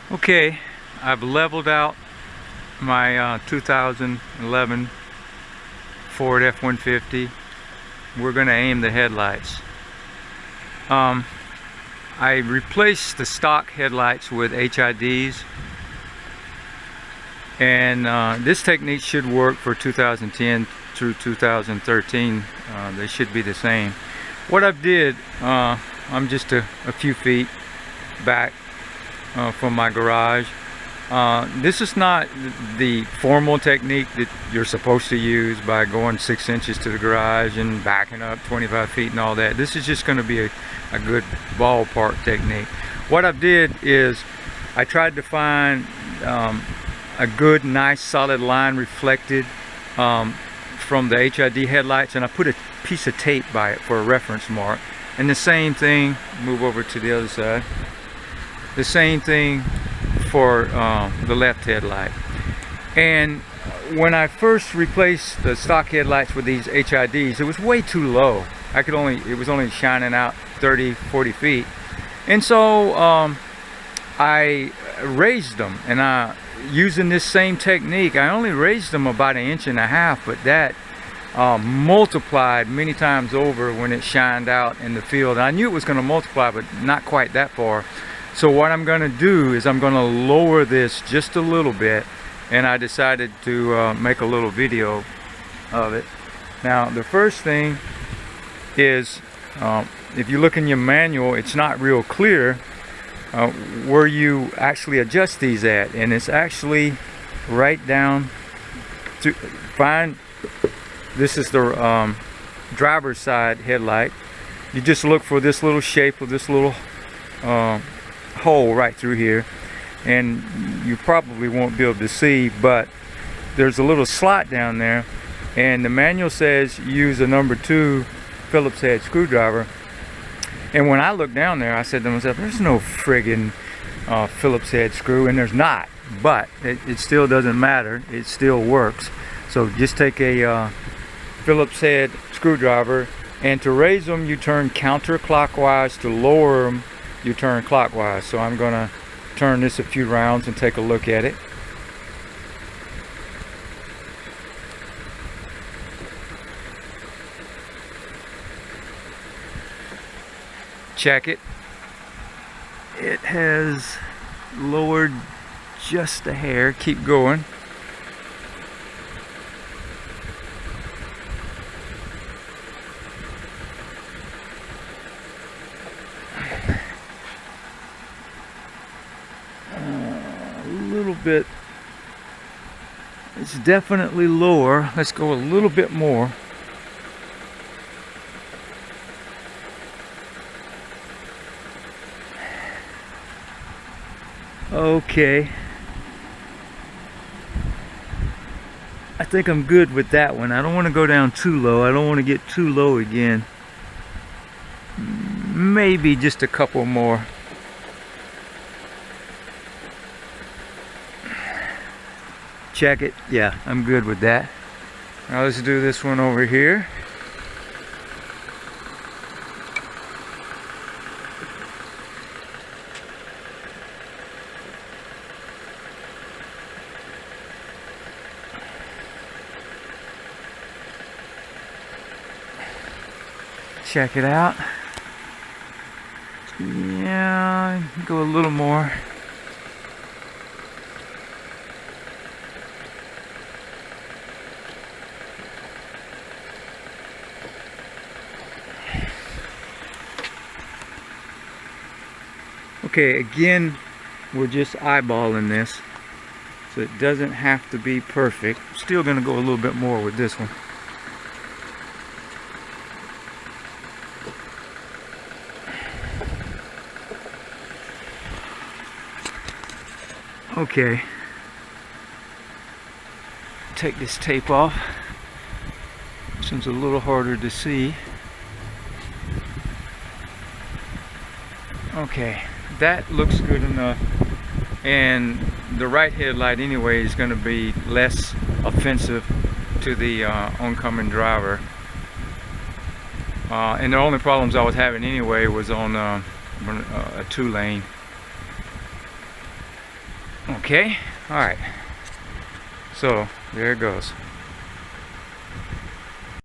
Okay, I've leveled out my 2011 Ford F-150. We're going to aim the headlights. I replaced the stock headlights with HIDs, and this technique should work for 2010 through 2013. They should be the same. What I did, I'm just a few feet back from my garage. This is not the formal technique that you're supposed to use by going 6 inches to the garage and backing up 25 feet and all that. This is just going to be a good ballpark technique. What I did is I tried to find a good, nice, solid line reflected from the HID headlights, and I put a piece of tape by it for a reference mark. And the same thing, move over to the other side, the same thing for the left headlight. And when I first replaced the stock headlights with these HIDs, it was way too low. It was only shining out 30-40 feet. And so I raised them, and using this same technique, I only raised them about 1.5 inches, but that multiplied many times over when it shined out in the field. I knew it was going to multiply, but not quite that far. So what I'm going to do is I'm going to lower this just a little bit, and I decided to make a little video of it. Now the first thing is, if you look in your manual, it's not real clear where you actually adjust these at, and it's actually right down to find. This is the driver's side headlight. You just look for this little shape of this little hole right through here, and you probably won't be able to see, but there's a little slot down there, and the manual says use a number 2 Phillips head screwdriver. And when I looked down there, I said to myself, there's no friggin' Phillips head screw, and there's not, but it still doesn't matter, it still works. So just take a Phillips head screwdriver, and to raise them you turn counterclockwise, to lower them you turn clockwise. So I'm gonna turn this a few rounds and take a look at it. Check it. It has lowered just a hair. Keep going. A little bit. It's definitely lower. Let's go a little bit more. Okay, I think I'm good with that one. I don't want to go down too low. I don't want to get too low again. Maybe just a couple more. Check it. Yeah, I'm good with that. Now let's do this one over here. Check it out. Yeah, go a little more. Okay, again, we're just eyeballing this, so it doesn't have to be perfect. Still gonna go a little bit more with this one. Okay, take this tape off. This one's a little harder to see. Okay, that looks good enough, and the right headlight anyway is going to be less offensive to the oncoming driver. And the only problems I was having anyway was on a 2-lane. Okay, all right. So there it goes.